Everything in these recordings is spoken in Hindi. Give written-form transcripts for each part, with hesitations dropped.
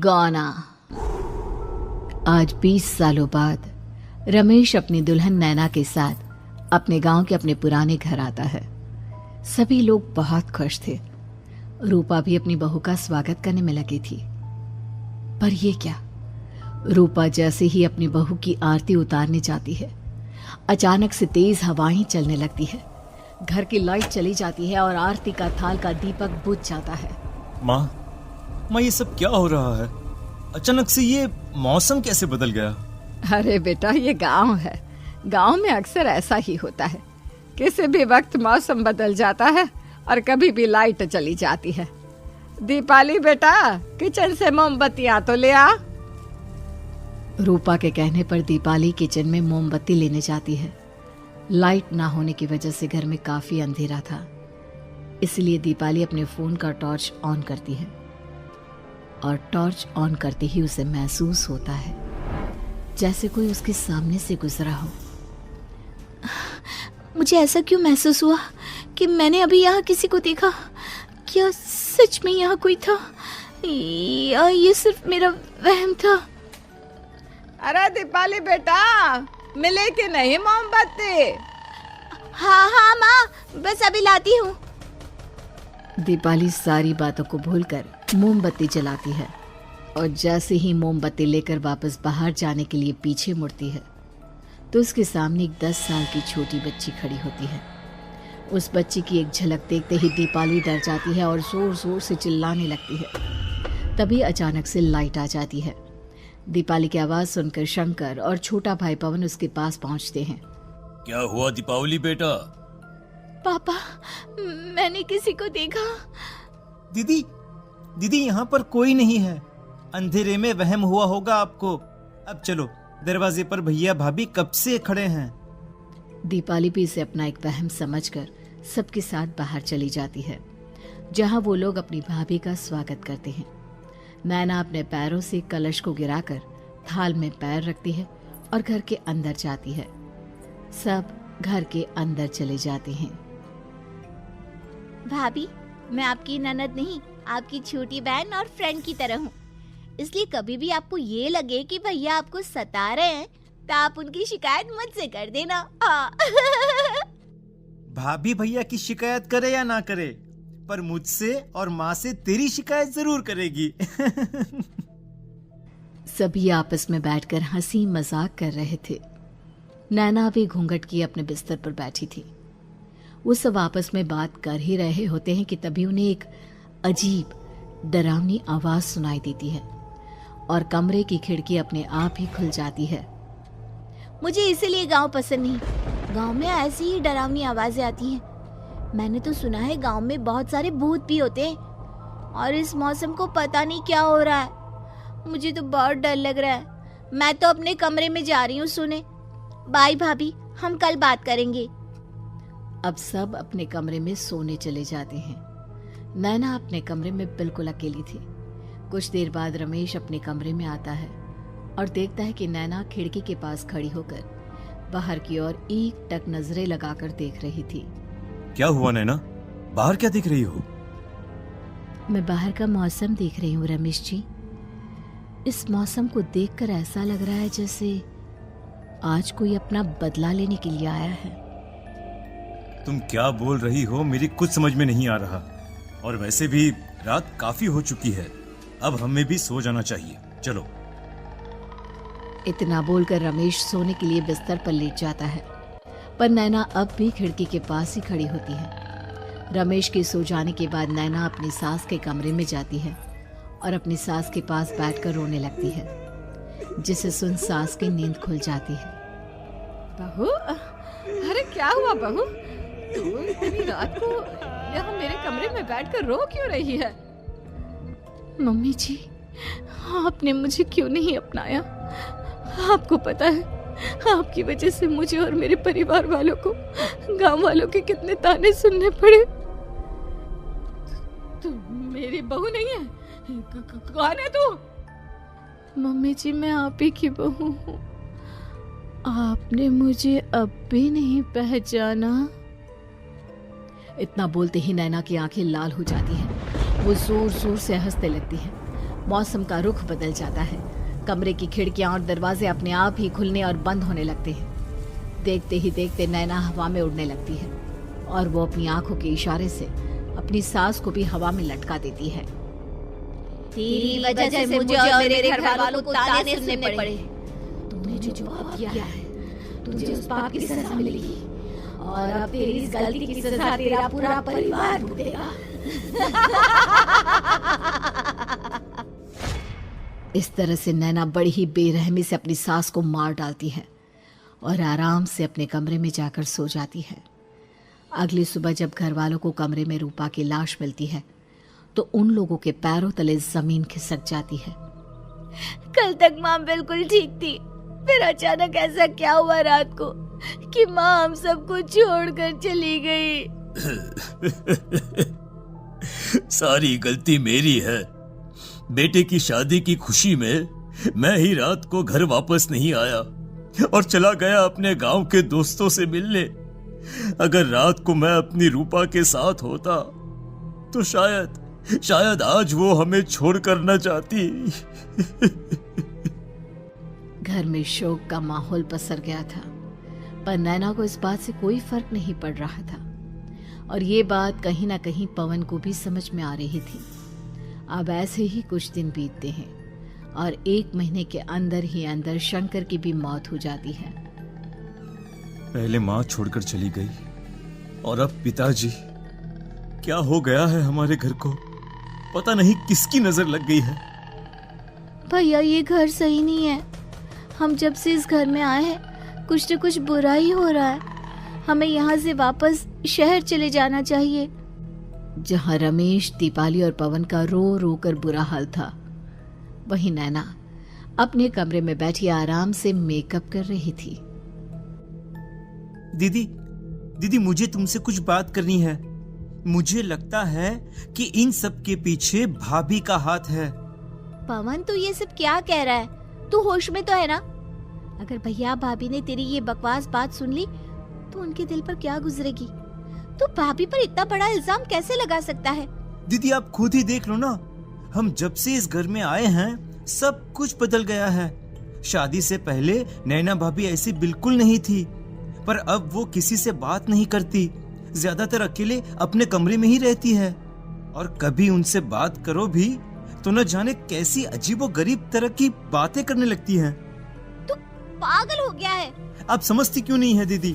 गाना। आज 20 सालों बाद रमेश अपनी दुल्हन नैना के साथ अपने गांव के अपने पुराने घर आता है। सभी लोग बहुत खुश थे। रूपा भी अपनी बहू का स्वागत करने में लगी थी। पर ये क्या, रूपा जैसे ही अपनी बहू की आरती उतारने जाती है, अचानक से तेज हवाएं चलने लगती है। घर की लाइट चली जाती है और आरती का थाल का दीपक बुझ जाता है। माँ, ये सब क्या हो रहा है? अचानक से ये मौसम कैसे बदल गया? अरे बेटा, ये गांव है। गांव में अक्सर ऐसा ही होता है। किसी भी वक्त मौसम बदल जाता है और कभी भी लाइट चली जाती है। दीपाली बेटा, किचन से मोमबत्तियां तो ले आ। रूपा के कहने पर दीपाली किचन में मोमबत्ती लेने जाती है। लाइट ना होने की वजह से घर में काफी अंधेरा था, इसलिए दीपाली अपने फोन का टॉर्च ऑन करती है और टॉर्च ऑन करते ही उसे महसूस होता है जैसे कोई उसके सामने से गुजरा हो। मुझे ऐसा क्यों महसूस हुआ कि मैंने अभी यहाँ किसी को देखा? क्या सच में यहाँ कोई था या ये सिर्फ मेरा वहम था? अरे दीपाली बेटा, मिले कि नहीं मोमबत्ती? हाँ माँ, बस अभी लाती हूँ। दीपाली सारी बातों को भूलकर मोमबत्ती जलाती है और जैसे ही मोमबत्ती लेकर वापस बाहर जाने के लिए पीछे मुड़ती है तो उसके सामने एक 10 साल की छोटी बच्ची खड़ी होती है। उस बच्ची की एक झलक देखते ही दीपाली डर जाती है और जोर जोर से चिल्लाने लगती है। तभी अचानक से लाइट आ जाती है। दीपाली की आवाज सुनकर शंकर और छोटा भाई पवन उसके पास पहुंचते हैं। क्या हुआ दीपावली बेटा? पापा, मैंने किसी को देखा। दीदी, यहाँ पर कोई नहीं है। अंधेरे में वहम हुआ होगा आपको। अब चलो, दरवाजे पर भैया भाभी कब से खड़े हैं। दीपाली भी इसे अपना एक वहम समझकर सबके साथ बाहर चली जाती है, जहां वो लोग अपनी भाभी का स्वागत करते हैं। नैना अपने पैरों से कलश को गिराकर थाल में पैर रखती है और घर के अंदर जाती है। सब घर के अंदर चले जाते हैं। भाभी, मैं आपकी ननद नहीं, आपकी छोटी बहन और फ्रेंड की तरह हूँ। इसलिए कभी भी आपको ये लगे कि भैया आपको सता रहे हैं तो आप उनकी शिकायत मुझसे कर देना। भाभी भैया की शिकायत करे या ना करे, पर मुझसे और माँ से तेरी शिकायत जरूर करेगी। सभी आपस में बैठकर हंसी मजाक कर रहे थे। नैना भी घूंघट किए अपने बिस्तर पर बैठी थी। वो सब आपस में बात कर ही रहे होते हैं कि तभी उन्हें एक अजीब डरावनी आवाज सुनाई देती है और कमरे की खिड़की अपने आप ही खुल जाती है। मुझे इसीलिए गांव पसंद नहीं। गांव में ऐसी ही डरावनी आवाजें आती हैं। मैंने तो सुना है गांव में बहुत सारे भूत भी होते हैं और इस मौसम को पता नहीं क्या हो रहा है। मुझे तो बहुत डर लग रहा है। मैं तो अपने कमरे में जा रही हूँ सोने। बाय भाभी, हम कल बात करेंगे। अब सब अपने कमरे में सोने चले जाते हैं। नैना अपने कमरे में बिल्कुल अकेली थी। कुछ देर बाद रमेश अपने कमरे में आता है और देखता है कि नैना खिड़की के पास खड़ी होकर बाहर की ओर एक टक नजरें लगाकर देख रही थी। क्या हुआ नैना? बाहर क्या देख रही हो? मैं बाहर का मौसम देख रही हूँ रमेश जी। इस मौसम को देखकर ऐसा लग रहा है जैसे आज कोई अपना बदला लेने के लिए आया है। तुम क्या बोल रही हो? मेरी कुछ समझ में नहीं आ रहा। और वैसे भी रात काफी हो चुकी है, अब हमें भी सो जाना चाहिए। चलो। इतना बोलकर रमेश सोने के लिए बिस्तर पर लेट जाता है, पर नैना अब भी खिड़की के पास ही खड़ी होती है। रमेश के सो जाने के बाद नैना अपनी सास के कमरे में जाती है और अपनी सास के पास बैठकर रोने लगती है, जिसे सुन सास की नींद खुल जाती है। बहू, अरे क्या हुआ बहू? तू इतनी रात को यहाँ मेरे कमरे में बैठकर रो क्यों रही है? मम्मी जी, आपने मुझे क्यों नहीं अपनाया? आपको पता है, आपकी वजह से मुझे और मेरे परिवार वालों को गांव वालों के कितने ताने सुनने पड़े। तू मेरी बहू नहीं है? कौन है तू? मम्मी जी, मैं आप ही की बहू हूँ। आपने मुझे अब भी नहीं पहचाना? इतना बोलते ही नैना की आंखें लाल हो जाती हैं। वो जोर जोर से हंसने लगती है मौसम का रुख बदल जाता है। कमरे की खिड़कियां और दरवाजे अपने आप ही खुलने और बंद होने लगते हैं। देखते ही देखते नैना हवा में उड़ने लगती है और वो अपनी आंखों के इशारे से अपनी सांस को भी हवा में लटका देती है। तेरी वजह से मुझे और मेरे घर वालों को ताने सुनने पड़े। तूने जो पाप किया है, तुझे उस पाप की सजा मिलेगी और अब तेरी इस गलती की सजा तेरा पूरा परिवार भुगतेगा। इस तरह से नैना बड़ी ही बेरहमी से अपनी सास को मार डालती है और आराम से अपने कमरे में जाकर सो जाती है। अगली सुबह जब घर वालों को कमरे में रूपा की लाश मिलती है तो उन लोगों के पैरों तले जमीन खिसक जाती है। कल तक माँ बिल्कुल ठीक थी, फिर अचानक ऐसा क्या हुआ रात को कि माँ हम सबको छोड़कर चली गई। सारी गलती मेरी है। बेटे की शादी की खुशी में मैं ही रात को घर वापस नहीं आया और चला गया अपने गांव के दोस्तों से मिलने। अगर रात को मैं अपनी रूपा के साथ होता तो शायद आज वो हमें छोड़कर न जाती। घर में शोक का माहौल पसर गया था, पर नैना को इस बात से कोई फर्क नहीं पड़ रहा था और ये बात कहीं ना कहीं पवन को भी समझ में आ रही थी। अब ऐसे ही कुछ दिन बीतते हैं और 1 महीने के अंदर ही अंदर शंकर की भी मौत हो जाती है। पहले माँ छोड़कर चली गई और अब पिताजी। क्या हो गया है हमारे घर को? पता नहीं किसकी नजर लग गई है। भैया ये घर सही नहीं है। हम जब से इस घर में आए हैं कुछ न कुछ बुरा ही हो रहा है। हमें यहाँ से वापस शहर चले जाना चाहिए। जहाँ रमेश, दीपाली और पवन का रो रो कर बुरा हाल था, वहीं नैना अपने कमरे में बैठी आराम से मेकअप कर रही थी। दीदी मुझे तुमसे कुछ बात करनी है। मुझे लगता है कि इन सब के पीछे भाभी का हाथ है। पवन तू ये सब क्या कह रहा है? तू होश में तो है ना? अगर भैया भाभी ने तेरी ये बकवास बात सुन ली तो उनके दिल पर क्या गुजरेगी? तू भाभी पर इतना बड़ा इल्जाम कैसे लगा सकता है? दीदी आप खुद ही देख लो ना, हम जब से इस घर में आए हैं सब कुछ बदल गया है। शादी से पहले नैना भाभी ऐसी बिल्कुल नहीं थी, पर अब वो किसी से बात नहीं करती, ज्यादातर अकेले अपने कमरे में ही रहती है और कभी उनसे बात करो भी तो न जाने कैसी अजीबोगरीब तरह की बातें करने लगती हैं। तू पागल हो गया है? आप समझती क्यों नहीं है दीदी?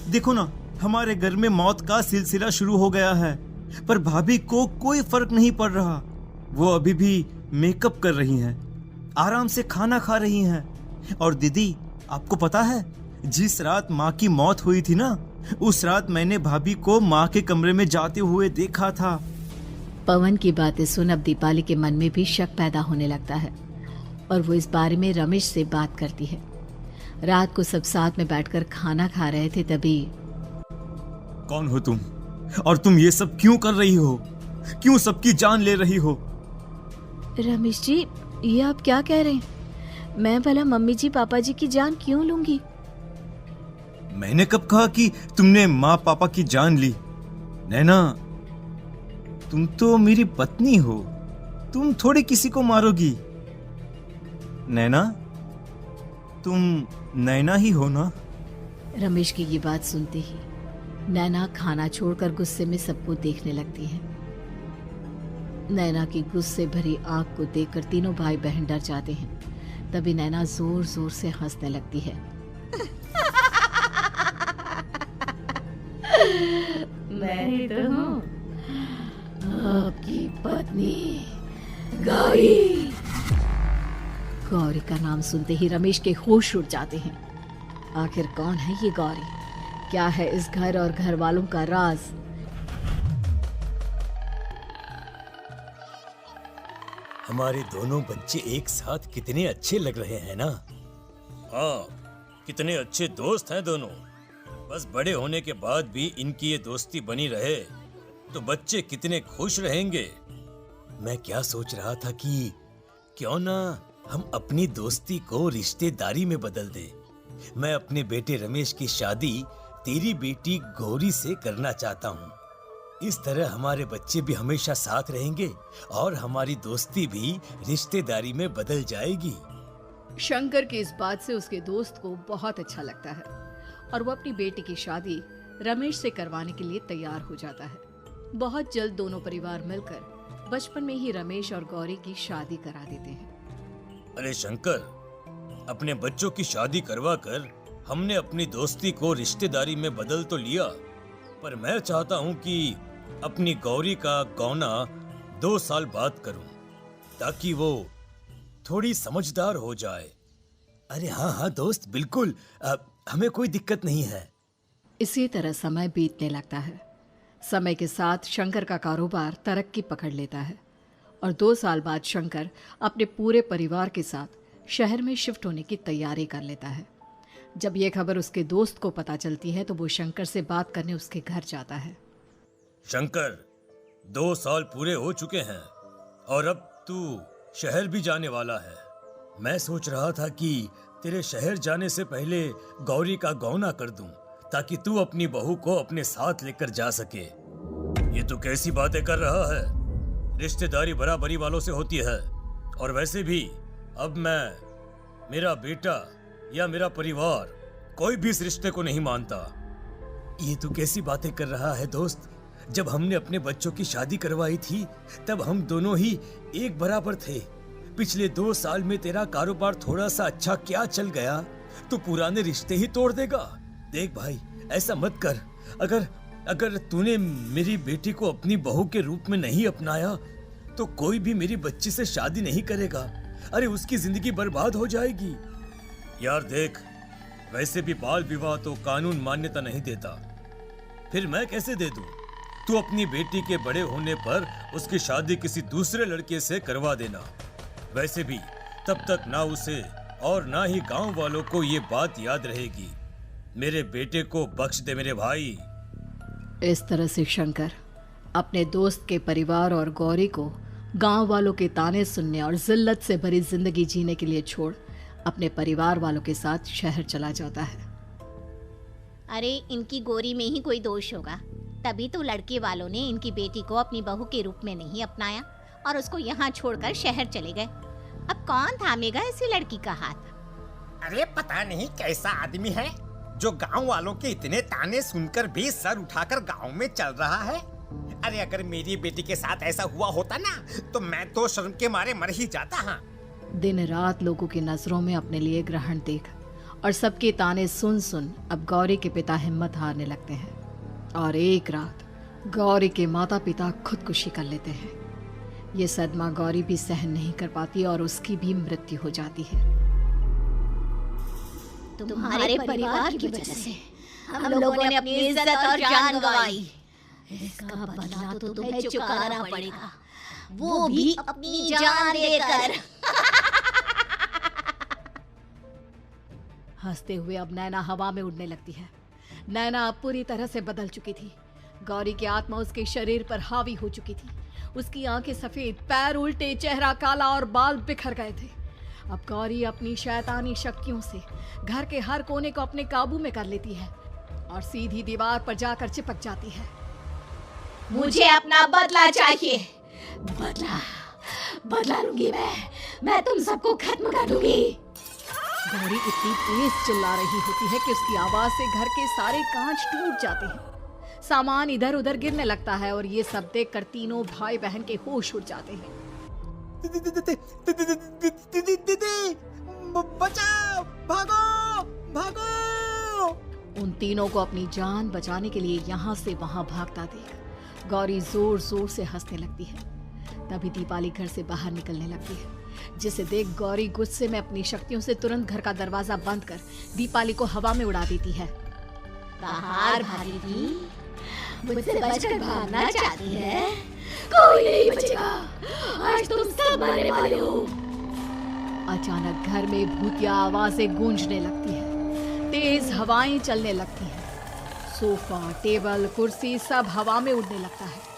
देखो ना, हमारे घर में मौत का सिलसिला शुरू हो गया है, पर भाभी को कोई फर्क नहीं पड़ रहा। वो अभी भी मेकअप कर रही हैं, आराम से खाना खा रही हैं। और दीदी आपको पता है, जिस रात माँ की मौत हुई थी ना, उस रात मैंने भाभी को माँ के कमरे में जाते हुए देखा था। पवन की बातें सुन अब दीपाली के मन में भी शक पैदा होने लगता है और वो इस बारे में रमेश से बात करती है। रात को सब साथ में बैठकर खाना खा रहे थे, तभी कौन हो तुम और तुम ये सब क्यों कर रही हो? क्यों सबकी जान ले रही हो? रमेश जी ये आप क्या कह रहे हैं? मैं भला मम्मी जी पापा जी की जान क्यों लूंगी? मैंने कब कहा कि तुमने माँ पापा की जान ली? नैना तुम तो मेरी पत्नी हो, तुम थोड़ी किसी को मारोगी। नैना तुम नैना ही हो ना? रमेश की ये बात सुनते ही नैना खाना छोड़कर गुस्से में सबको देखने लगती है। नैना की गुस्से भरी आंख को देखकर तीनों भाई बहन डर जाते हैं। तभी नैना जोर जोर से हंसने लगती है। मैं ही तो हूँ आपकी पत्नी गौरी। गौरी का नाम सुनते ही रमेश के होश उड़ जाते हैं। आखिर कौन है ये गौरी? क्या है इस घर और घर वालों का राज? हमारे दोनों बच्चे एक साथ कितने अच्छे लग रहे हैं ना? हाँ, कितने अच्छे दोस्त हैं दोनों। बस बड़े होने के बाद भी इनकी ये दोस्ती बनी रहे तो बच्चे कितने खुश रहेंगे। मैं क्या सोच रहा था कि क्यों ना हम अपनी दोस्ती को रिश्तेदारी में बदल दें। मैं अपने बेटे रमेश की शादी तेरी बेटी गौरी से करना चाहता हूँ। इस तरह हमारे बच्चे भी हमेशा साथ रहेंगे और हमारी दोस्ती भी रिश्तेदारी में बदल जाएगी। शंकर की इस बात से उसके दोस्त को बहुत अच्छा लगता है और वो अपनी बेटी की शादी रमेश से करवाने के लिए तैयार हो जाता है। बहुत जल्द दोनों परिवार मिलकर बचपन में ही रमेश और गौरी की शादी करा देते हैं। अरे शंकर, अपने बच्चों की शादी करवा कर हमने अपनी दोस्ती को रिश्तेदारी में बदल तो लिया, पर मैं चाहता हूँ कि अपनी गौरी का गौना 2 साल बाद करूँ ताकि वो थोड़ी समझदार हो जाए। अरे हाँ हाँ दोस्त, बिल्कुल, हमें कोई दिक्कत नहीं है। इसी तरह समय बीतने लगता है। समय के साथ शंकर का कारोबार तरक्की पकड़ लेता है और 2 साल बाद शंकर अपने पूरे परिवार के साथ शहर में शिफ्ट होने की तैयारी कर लेता है। जब यह खबर उसके दोस्त को पता चलती है तो वो शंकर से बात करने उसके घर जाता है। शंकर, 2 साल पूरे हो चुके हैं और अब तू शहर भी जाने वाला है। मैं सोच रहा था कि तेरे शहर जाने से पहले गौरी का गौना कर दूं ताकि तू अपनी बहू को अपने साथ लेकर जा सके। ये तू कैसी बातें कर रहा है? रिश्तेदारी बराबरी वालों से होती है और वैसे भी अब मेरा बेटा या मेरा परिवार कोई भी इस रिश्ते को नहीं मानता। ये तू कैसी बातें कर रहा है दोस्त? जब हमने अपने बच्चों की शादी करवाई थी तब हम दोनों ही एक बराबर थे। पिछले 2 साल में तेरा कारोबार थोड़ा सा अच्छा क्या चल गया तो पुराने रिश्ते ही तोड़ देगा। देख भाई, ऐसा मत कर। अगर तूने मेरी बेटी को अपनी बहू के रूप में नहीं अपनाया तो कोई भी मेरी बच्ची से शादी नहीं करेगा। अरे उसकी जिंदगी बर्बाद हो जाएगी। यार देख, वैसे भी बाल विवाह तो कानून मान्यता नहीं देता, फिर मैं कैसे दे दूं? तू अपनी बेटी के बड़े होने पर उसकी शादी किसी दूसरे लड़के से करवा देना। वैसे भी तब तक ना उसे और ना ही गांव वालों को ये बात याद रहेगी। मेरे बेटे को बख्श दे मेरे भाई। इस तरह से शंकर अपने दोस्त के परिवार और गौरी को गांव वालों के ताने सुनने और जिल्लत से भरी जिंदगी जीने के लिए छोड़ अपने परिवार वालों के साथ शहर चला जाता है। अरे इनकी गौरी में ही कोई दोष होगा, तभी तो लड़के वालों ने इनकी बेटी को अपनी बहू के रूप में नहीं अपनाया और उसको यहाँ छोड़कर शहर चले गए। अब कौन थामेगा ऐसी लड़की का हाथ? अरे पता नहीं कैसा आदमी है जो गांव वालों के इतने ताने सुनकर भी सर उठाकर गांव में चल रहा है। अरे अगर मेरी बेटी के साथ ऐसा हुआ होता ना तो मैं तो शर्म के मारे मर ही जाता। हाँ, दिन रात लोगों की नजरों में अपने लिए ग्रहण देख और सबके ताने सुन सुन अब गौरी के पिता हिम्मत हारने लगते हैं और एक रात गौरी के माता पिता खुदकुशी कर लेते हैं। ये सदमा गौरी भी सहन नहीं कर पाती और उसकी भी मृत्यु हो जाती है। तुम्हारे परिवार की वजह से हम लोगों ने अपनी इज्जत और जान गंवाई। इसका बदला तो तुम्हें चुकाना पड़ेगा, वो भी अपनी जान देकर। हंसते हुए अब नैना हवा में उड़ने लगती है। नैना अब पूरी तरह से बदल चुकी थी। गौरी की आत्मा उसके शरीर पर हावी हो चुकी थी। उसकी आंखें सफेद, पैर उल्टे, चेहरा काला और बाल बिखर गए थे। अब गौरी अपनी शैतानी शक्तियों से घर के हर कोने को अपने काबू में कर लेती है और सीधी दीवार पर जाकर चिपक जाती है। मुझे अपना बदला चाहिए। बदला लूंगी मैं तुम सबको खत्म कर दूंगी। गौरी इतनी तेज चिल्ला रही होती है कि उसकी आवाज से घर के सारे कांच टूट जाते हैं। सामान इधर उधर गिरने लगता है और ये सब देखकर तीनों भाई बहन के होश उड़ जाते हैं। बचाओ, भागो भागो। उन तीनों को अपनी जान बचाने के लिए यहाँ से वहां भागता देख गौरी जोर जोर से हंसने लगती है। तभी दीपाली घर से बाहर निकलने लगती है, जिसे देख गौरी गुस्से में अपनी शक्तियों से तुरंत घर का दरवाजा बंद कर दीपाली को हवा में उड़ा देती है। बाहर भागेगी, मुझसे बचकर भागना चाहती है? कोई नहीं बचेगा, आज तुम सब मरने वाले हो। अचानक घर में भूतिया आवाजें गूंजने लगती है, तेज हवाएं चलने लगती हैं। सोफा, टेबल, कुर्सी सब हवा में उड़ने लगता है।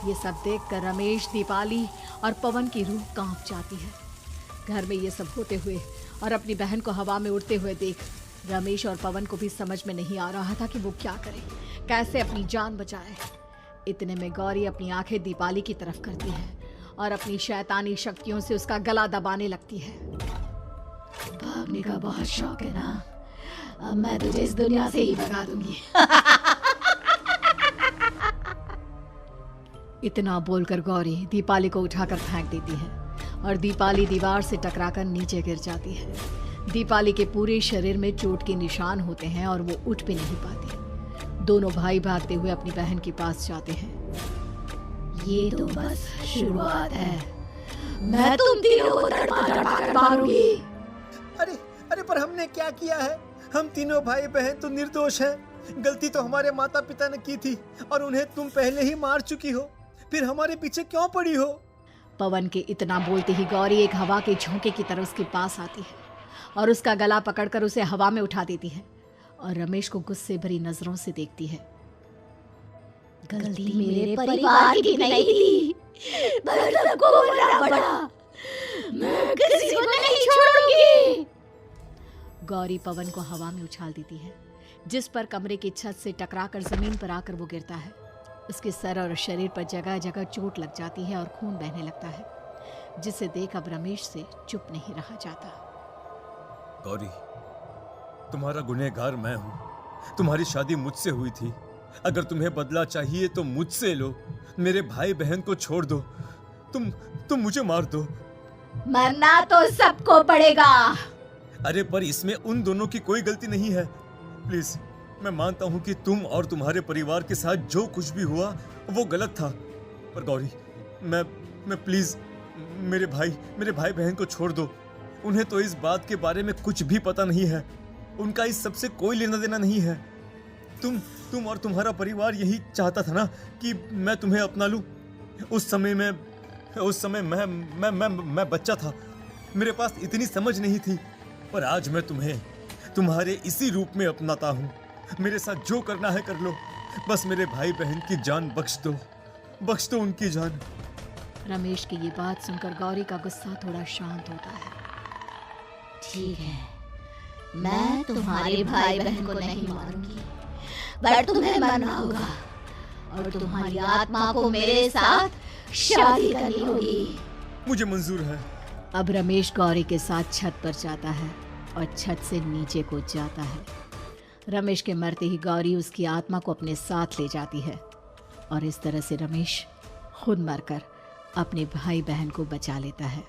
ये सब देखकर रमेश, दीपाली और पवन की रूह कांप जाती है। घर में ये सब होते हुए और अपनी बहन को हवा में उड़ते हुए देख रमेश और पवन को भी समझ में नहीं आ रहा था कि वो क्या करे, कैसे अपनी जान बचाए। इतने में गौरी अपनी आंखें दीपाली की तरफ करती है और अपनी शैतानी शक्तियों से उसका गला दबाने लगती है। भागने का बहुत शौक है ना, अब मैं तुझे इस दुनिया से ही भगा दूंगी। इतना बोलकर गौरी दीपाली को उठाकर फेंक देती है और दीपाली दीवार से टकराकर नीचे गिर जाती है। दीपाली के पूरे शरीर में चोट के निशान होते हैं और वो उठ भी नहीं पाती। दोनों भाई भागते हुए अपनी बहन के पास जाते हैं। ये तो बस शुरुआत है, मैं तुम तीनों को तड़पा कर मारूंगी। अरे अरे, पर हमने क्या किया है? हम तीनों भाई बहन तो निर्दोष हैं। गलती तो हमारे माता पिता ने की थी और उन्हें तुम पहले ही मार चुकी हो, फिर हमारे पीछे क्यों पड़ी हो? पवन के इतना बोलते ही गौरी एक हवा के झोंके की तरह उसके पास आती है और उसका गला पकड़कर उसे हवा में उठा देती है और रमेश को गुस्से भरी नजरों से देखती है। गलती मेरे परिवार की नहीं थी, पर सबको बोलना पड़ा। मैं किसी को नहीं छोड़ूंगी। गौरी पवन को हवा में उछाल देती है, जिस पर कमरे की छत से टकराकर जमीन पर आकर वो गिरता है। उसके सर और शरीर पर जगह जगह चोट लग जाती है और खून बहने लगता है, जिसे देख अब रमेश से चुप नहीं रहा जाता। गौरी, तुम्हारा गुनहगार मैं हूँ। तुम्हारी शादी मुझसे हुई थी। अगर तुम्हें बदला चाहिए तो मुझसे लो। मेरे भाई बहन को छोड़ दो। तुम मुझे मार दो। मरना तो सबको पड़ेगा। अरे पर इसमें उन दोनों की कोई गलती नहीं है। प्लीज, मैं मानता हूँ कि तुम और तुम्हारे परिवार के साथ जो कुछ भी हुआ वो गलत था, पर गौरी, मैं प्लीज मेरे भाई बहन को छोड़ दो। उन्हें तो इस बात के बारे में कुछ भी पता नहीं है। उनका इस सबसे कोई लेना देना नहीं है। तुम और तुम्हारा परिवार यही चाहता था ना कि मैं तुम्हें अपना लूं। उस समय मैं बच्चा था, मेरे पास इतनी समझ नहीं थी, पर आज मैं तुम्हें तुम्हारे इसी रूप में अपनाता हूँ। मेरे साथ जो करना है कर लो, बस मेरे भाई बहन की जान बख्श दो उनकी जान। रमेश की ये बात सुनकर गौरी का गुस्सा थोड़ा शांत होता है। ठीक है, मैं तुम्हारे भाई बहन को नहीं मारूंगी, पर तुम्हें मरना होगा और तुम्हारी आत्मा को मेरे साथ शादी करनी होगी। मुझे मंजूर है। अब रमेश गौरी के साथ छत पर जाता है और छत से नीचे को जाता है। रमेश के मरते ही गौरी उसकी आत्मा को अपने साथ ले जाती है और इस तरह से रमेश खुद मरकर अपने भाई बहन को बचा लेता है।